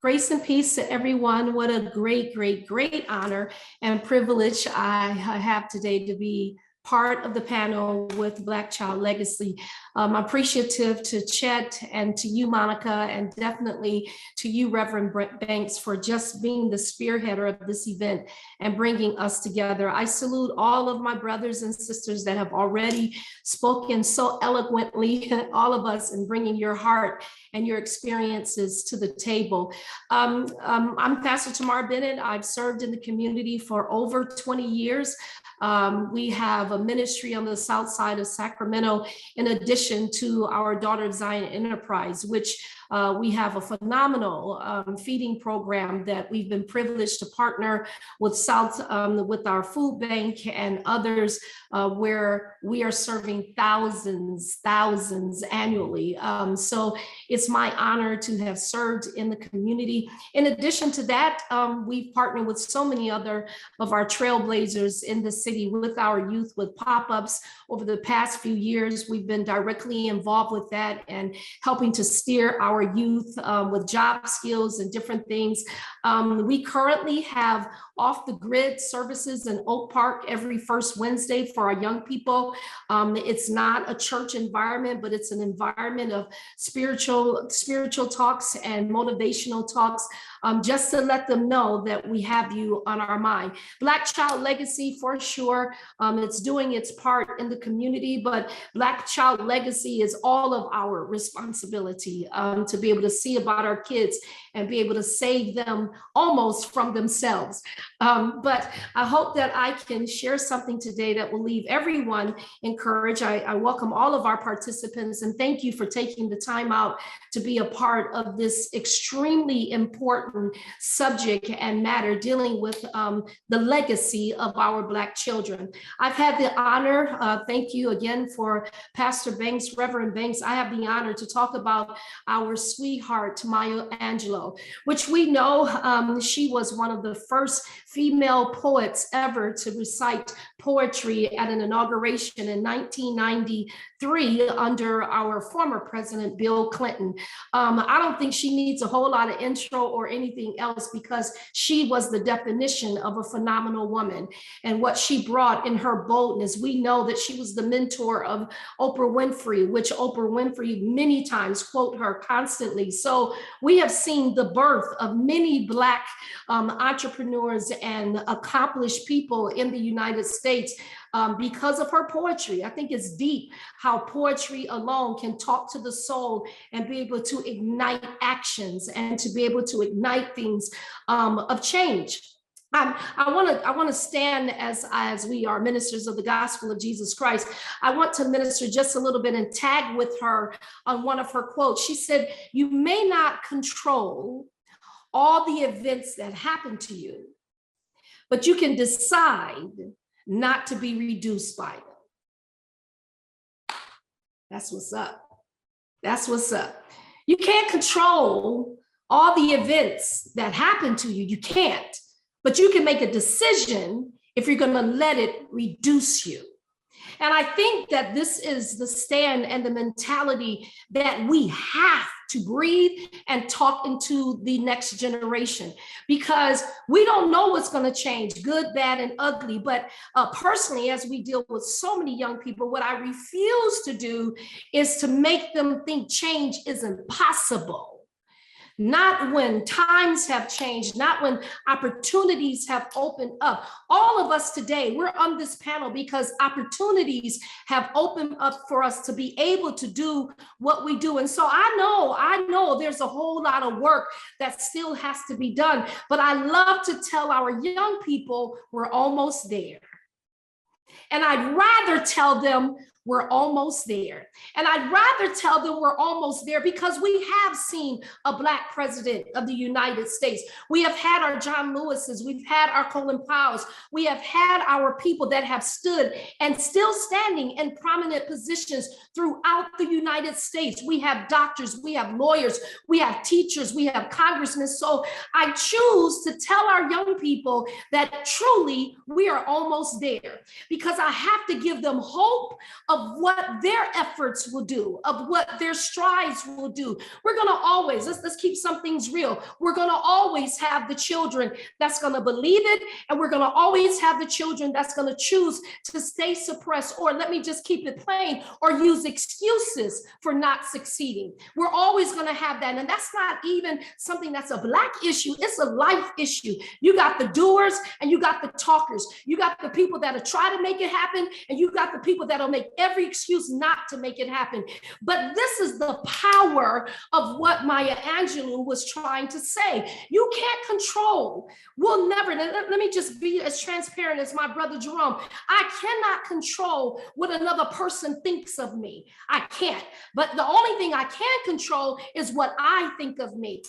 Grace and peace to everyone. What a great, great, great honor and privilege I have today to be part of the panel with Black Child Legacy. I'm appreciative to Chet and to you, Monica, and definitely to you, Reverend Banks, for just being the spearheader of this event and bringing us together. I salute all of my brothers and sisters that have already spoken so eloquently, all of us, in bringing your heart and your experiences to the table. I'm Pastor Tamara Bennett. I've served in the community for over 20 years. We have a ministry on the south side of Sacramento, in addition to our Daughter of Zion Enterprise, which we have a phenomenal feeding program that we've been privileged to partner with with our food bank and others, where we are serving thousands annually. So it's my honor to have served in the community. In addition to that, we've partnered with so many other of our trailblazers in the city with our youth, with pop-ups. Over the past few years, we've been directly involved with that and helping to steer our youth with job skills and different things. We currently have off-the-grid services in Oak Park every first Wednesday for our young people. It's not a church environment, but it's an environment of spiritual talks and motivational talks, just to let them know that we have you on our mind. Black Child Legacy, for sure, it's doing its part in the community, but Black Child Legacy is all of our responsibility to be able to see about our kids and be able to save them almost from themselves. But I hope that I can share something today that will leave everyone encouraged. I welcome all of our participants and thank you for taking the time out to be a part of this extremely important subject and matter dealing with the legacy of our Black children. I've had the honor, thank you again for Pastor Banks, Reverend Banks. I have the honor to talk about our sweetheart, Maya Angelou, which we know she was one of the first female poets ever to recite poetry at an inauguration in 1993 under our former president, Bill Clinton. I don't think she needs a whole lot of intro or anything else because she was the definition of a phenomenal woman. And what she brought in her boldness, we know that she was the mentor of Oprah Winfrey, which Oprah Winfrey many times quote her constantly. So we have seen the birth of many Black entrepreneurs and accomplished people in the United States because of her poetry. I think it's deep how poetry alone can talk to the soul and be able to ignite actions and to be able to ignite things of change. I want to stand as we are ministers of the gospel of Jesus Christ. I want to minister just a little bit and tag with her on one of her quotes. She said, "You may not control all the events that happen to you, but you can decide not to be reduced by them." That's what's up. That's what's up. You can't control all the events that happen to you. You can't, but you can make a decision if you're going to let it reduce you. And I think that this is the stand and the mentality that we have to breathe and talk into the next generation, because we don't know what's going to change, good, bad, and ugly. But personally, as we deal with so many young people, what I refuse to do is to make them think change isn't possible. Not when times have changed, not when opportunities have opened up. All of us today, we're on this panel because opportunities have opened up for us to be able to do what we do. And so I know there's a whole lot of work that still has to be done, but I love to tell our young people we're almost there. And I'd rather tell them we're almost there. And I'd rather tell them we're almost there because we have seen a Black president of the United States. We have had our John Lewises, we've had our Colin Powells, we have had our people that have stood and still standing in prominent positions throughout the United States. We have doctors, we have lawyers, we have teachers, we have congressmen. So I choose to tell our young people that truly we are almost there, because I have to give them hope of what their efforts will do, of what their strides will do. We're going to always, let's keep some things real. We're going to always have the children that's going to believe it, and we're going to always have the children that's going to choose to stay suppressed, or let me just keep it plain, or use excuses for not succeeding. We're always going to have that, and that's not even something that's a Black issue. It's a life issue. You got the doers and you got the talkers. You got the people that'll try to make it happen, and you got the people that'll make every excuse not to make it happen. But this is the power of what Maya Angelou was trying to say. You can't control. We'll never, let me just be as transparent as my brother Jerome. I cannot control what another person thinks of me. I can't. But the only thing I can control is what I think of me.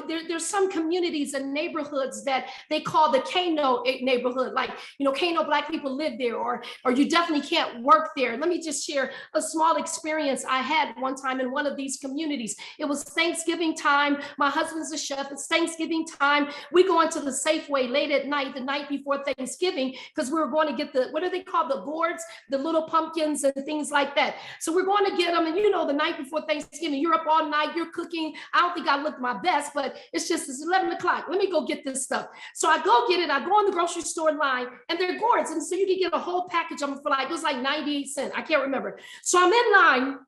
There's some communities and neighborhoods that they call the Kano neighborhood, like, Kano Black people live there, or you definitely can't work there. Let me just share a small experience I had one time in one of these communities. It was Thanksgiving time. My husband's a chef. It's Thanksgiving time. We go into the Safeway late at night, the night before Thanksgiving, because we were going to get the, what do they call, the gourds, the little pumpkins and things like that. So we're going to get them. And the night before Thanksgiving, you're up all night, you're cooking. I don't think I looked my best, but it's 11 o'clock. Let me go get this stuff. So I go get it. I go on the grocery store line, and they're gourds. And so you can get a whole package of them for it was like 98 cents. I can't remember. So I'm in line.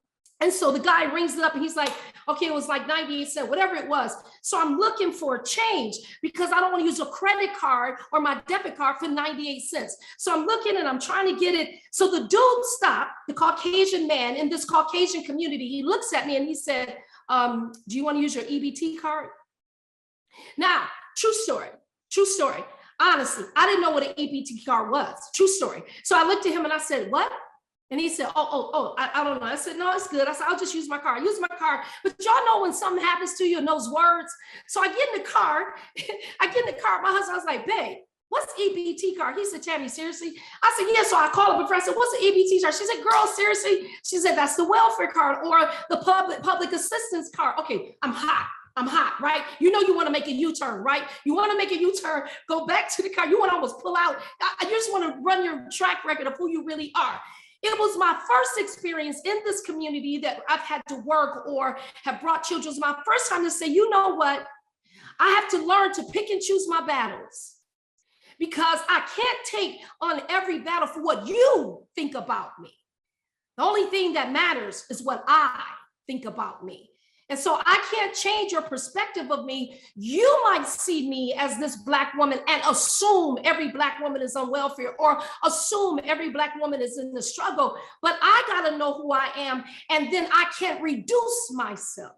And so the guy rings it up and he's like, okay, it was like 98 cents, whatever it was. So I'm looking for change because I don't want to use a credit card or my debit card for 98 cents. So I'm looking and I'm trying to get it. So the dude stopped, the Caucasian man in this Caucasian community. He looks at me and he said, do you want to use your EBT card? Now, true story. Honestly, I didn't know what an EBT card was. True story. So I looked at him and I said, what? And he said, I don't know. I said, no, it's good. I said, I'll just use my car. I use my car. But y'all know when something happens to you in those words. So I get in the car. My husband, I was like, babe, what's EBT card? He said, Tammy, seriously? I said, yeah. So I called her before. I said, what's the EBT card? She said, girl, seriously? She said, that's the welfare card or the public assistance card. Okay, I'm hot, right? You want to make a U-turn, right? You want to make a U-turn, go back to the car. You want to almost pull out. You just want to run your track record of who you really are. It was my first experience in this community that I've had to work or have brought children. It was my first time to say, you know what? I have to learn to pick and choose my battles because I can't take on every battle for what you think about me. The only thing that matters is what I think about me. And so I can't change your perspective of me. You might see me as this Black woman and assume every Black woman is on welfare or assume every Black woman is in the struggle, but I gotta know who I am, and then I can't reduce myself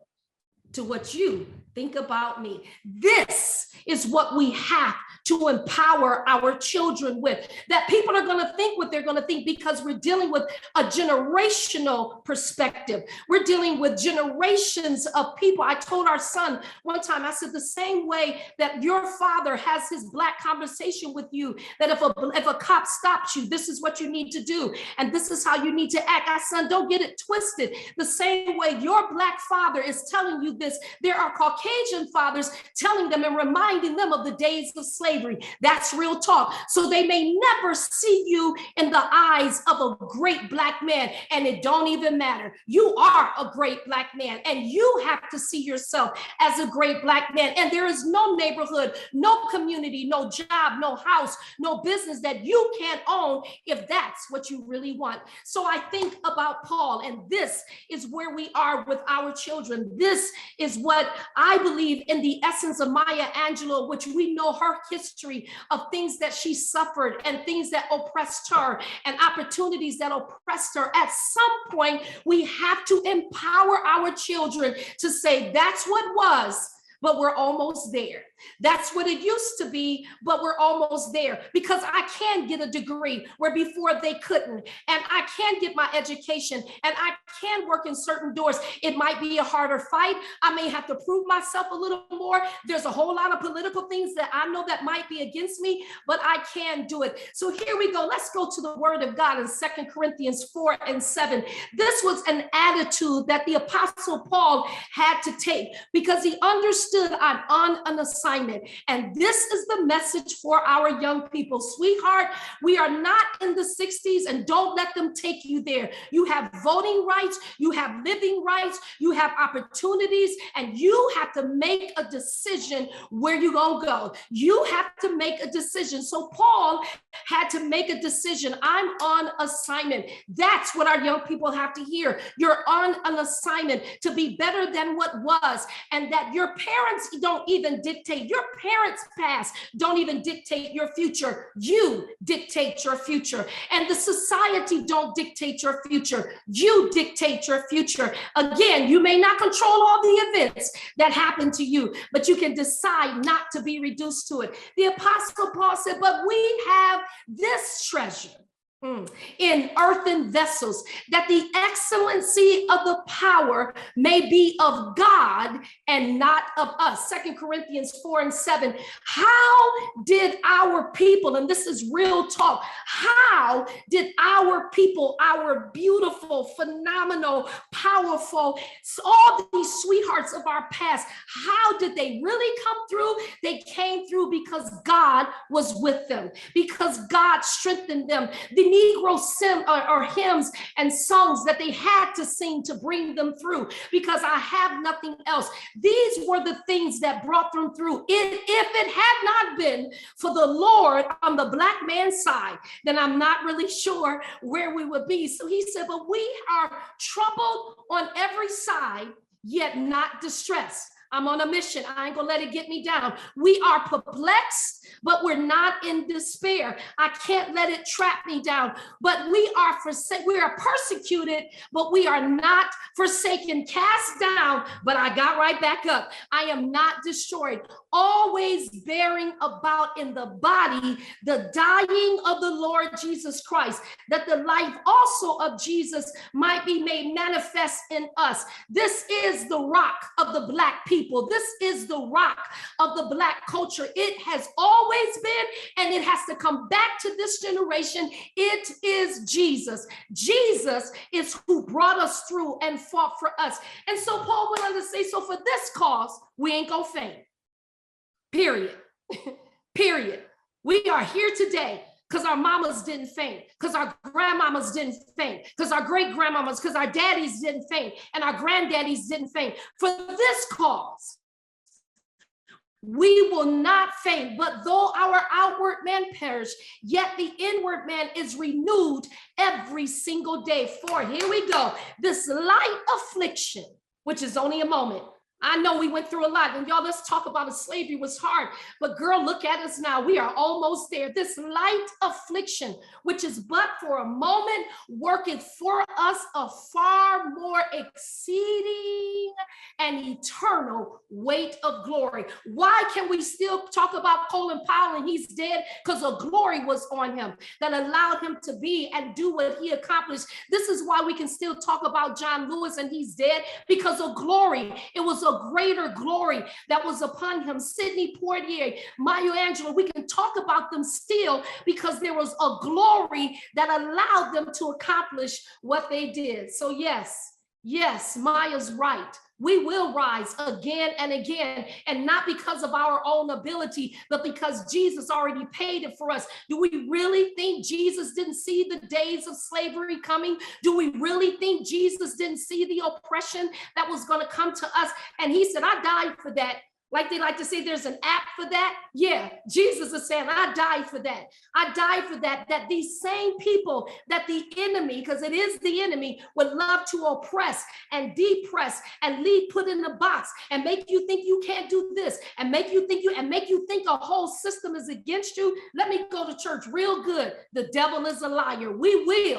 to what you think about me. This is what we have to empower our children with, that people are going to think what they're going to think because we're dealing with a generational perspective. We're dealing with generations of people. I told our son one time, I said, the same way that your father has his Black conversation with you, that if a cop stops you, this is what you need to do, and this is how you need to act. I said, don't get it twisted. The same way your Black father is telling you this, there are Caucasian fathers telling them and reminding them of the days of slavery. That's real talk. So they may never see you in the eyes of a great Black man, and it don't even matter. You are a great Black man, and you have to see yourself as a great Black man. And there is no neighborhood, no community, no job, no house, no business that you can't own if that's what you really want. So I think about Paul, and this is where we are with our children. This is what I believe in the essence of Maya Angelou, which we know her history of things that she suffered and things that oppressed her and opportunities that oppressed her. At some point, we have to empower our children to say, that's what was, but we're almost there. That's what it used to be, but we're almost there, because I can get a degree where before they couldn't, and I can get my education, and I can work in certain doors. It might be a harder fight. I may have to prove myself a little more. There's a whole lot of political things that I know that might be against me, but I can do it. So here we go. Let's go to the word of God in 2 Corinthians 4:7. This was an attitude that the Apostle Paul had to take, because he understood understood I'm on an assignment. And this is the message for our young people. Sweetheart, we are not in the 60s, and don't let them take you there. You have voting rights, you have living rights, you have opportunities, and you have to make a decision where you're going to go. You have to make a decision. So Paul had to make a decision. I'm on assignment. That's what our young people have to hear. You're on an assignment to be better than what was, and that your parents don't even dictate. Your parents' past don't even dictate your future. You dictate your future. And the society don't dictate your future. You dictate your future. Again, you may not control all the events that happen to you, but you can decide not to be reduced to it. The Apostle Paul said, but we have this treasure in earthen vessels, that the excellency of the power may be of God and not of us. 2 Corinthians 4:7. How did our people, and this is real talk, how did our people, our beautiful, phenomenal, powerful, all these sweethearts of our past, how did they really come through? They came through because God was with them, because God strengthened them. The Negro hymns and songs that they had to sing to bring them through, because I have nothing else. These were the things that brought them through. If it had not been for the Lord on the black man's side, then I'm not really sure where we would be. So he said, but we are troubled on every side, yet not distressed. I'm on a mission. I ain't gonna let it get me down. We are perplexed, but we're not in despair. I can't let it trap me down. But we are persecuted, but we are not forsaken, cast down, but I got right back up. I am not destroyed. Always bearing about in the body the dying of the Lord Jesus Christ, that the life also of Jesus might be made manifest in us. This is the rock of the black people. This is the rock of the black culture. It has always been, and it has to come back to this generation. It is Jesus. Jesus is who brought us through and fought for us. And so Paul went on to say, so for this cause, we ain't gonna faint. Period. Period. We are here today because our mamas didn't faint, because our grandmamas didn't faint, because our great-grandmamas, because our daddies didn't faint, and our granddaddies didn't faint. For this cause, we will not faint, but though our outward man perish, yet the inward man is renewed every single day. For here we go, this light affliction, which is only a moment. I know we went through a lot, and y'all, let's talk about it. Slavery was hard, but girl, look at us now. We are almost there. This light affliction, which is but for a moment, worketh for us a far more exceeding and eternal weight of glory. Why can we still talk about Colin Powell and he's dead? Because a glory was on him that allowed him to be and do what he accomplished. This is why we can still talk about John Lewis and he's dead, because of glory. It was a greater glory that was upon him. Sidney Poitier, Maya Angelou, we can talk about them still because there was a glory that allowed them to accomplish what they did. So yes, Maya's right. We will rise again and again, and not because of our own ability, but because Jesus already paid it for us. Do we really think Jesus didn't see the days of slavery coming? Do we really think Jesus didn't see the oppression that was going to come to us? And he said, I died for that. Like they like to say there's an app for that. Yeah, Jesus is saying, I died for that. I died for that, that these same people that the enemy, because it is the enemy, would love to oppress and depress and put in the box and make you think you can't do this and make you think a whole system is against you. Let me go to church real good. The devil is a liar. We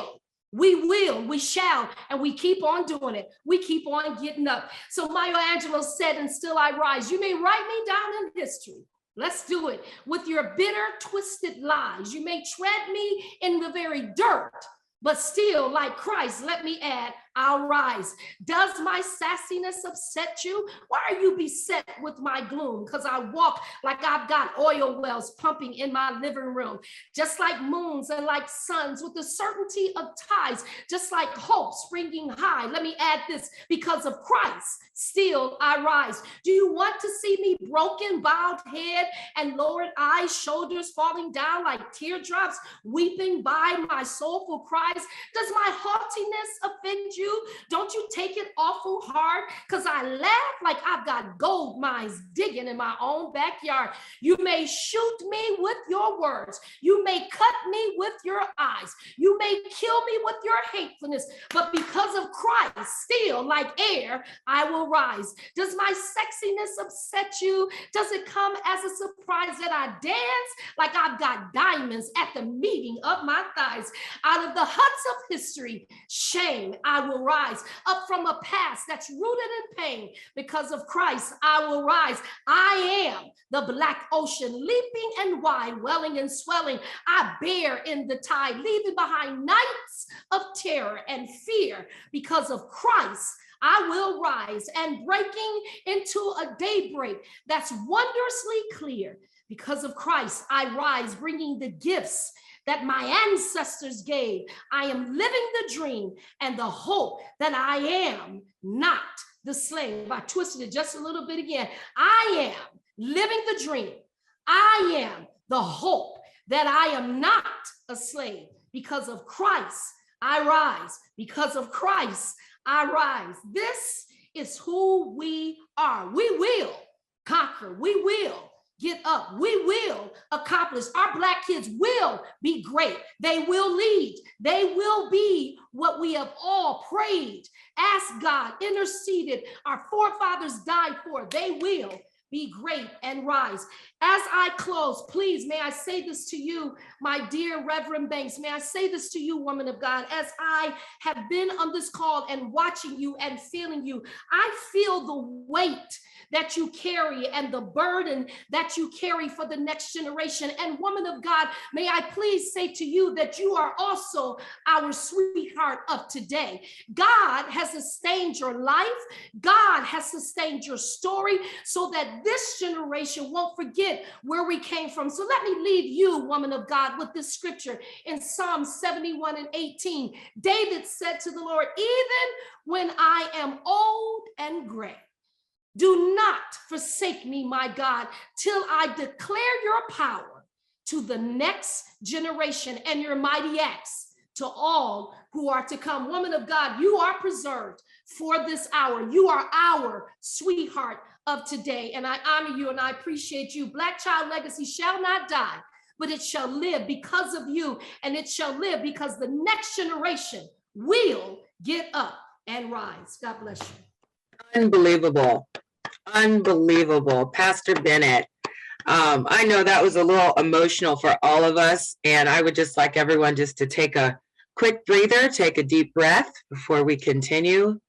shall, and we keep on doing it. We keep on getting up. So Maya Angelou said, and still I rise. You may write me down in history. Let's do it. With your bitter, twisted lies. You may tread me in the very dirt, but still, like Christ, let me add, I'll rise. Does my sassiness upset you? Why are you beset with my gloom? Because I walk like I've got oil wells pumping in my living room, just like moons and like suns, with the certainty of tides, just like hope springing high. Let me add this: because of Christ, still I rise. Do you want to see me broken, bowed head and lowered eyes, shoulders falling down like teardrops, weeping by my soulful cries? Does my haughtiness offend you? Don't you take it awful hard? Because I laugh like I've got gold mines digging in my own backyard. You may shoot me with your words. You may cut me with your eyes. You may kill me with your hatefulness. But because of Christ, still like air, I will rise. Does my sexiness upset you? Does it come as a surprise that I dance like I've got diamonds at the meeting of my thighs? Out of the huts of history, shame, I will rise. Up from a past that's rooted in pain, because of Christ, I will rise. I am the black ocean, leaping and wide, welling and swelling. I bear in the tide, leaving behind nights of terror and fear. Because of Christ, I will rise, and breaking into a daybreak that's wondrously clear. Because of Christ, I rise, bringing the gifts that my ancestors gave. I am living the dream and the hope that I am not the slave. I twisted it just a little bit again. I am living the dream. I am the hope that I am not a slave. Because of Christ, I rise. Because of Christ, I rise. This is who we are. We will conquer. We will get up. We will accomplish. Our Black kids will be great. They will lead. They will be what we have all prayed, asked God, interceded, our forefathers died for. They will be great and rise. As I close, please, may I say this to you, my dear Reverend Banks, may I say this to you, woman of God, as I have been on this call and watching you and feeling you, I feel the weight that you carry and the burden that you carry for the next generation. And woman of God, may I please say to you that you are also our sweetheart of today. God has sustained your life. God has sustained your story so that this generation won't forget where we came from. So let me leave you, woman of God, with this scripture in Psalm 71:18. David said to the Lord, even when I am old and gray, do not forsake me, my God, till I declare your power to the next generation and your mighty acts to all who are to come. Woman of God, you are preserved for this hour. You are our sweetheart of today. And I honor you and I appreciate you. Black Child Legacy shall not die, but it shall live because of you. And it shall live because the next generation will get up and rise. God bless you. Unbelievable. Unbelievable. Pastor Bennett. I know that was a little emotional for all of us. And I would just like everyone just to take a quick breather, take a deep breath before we continue.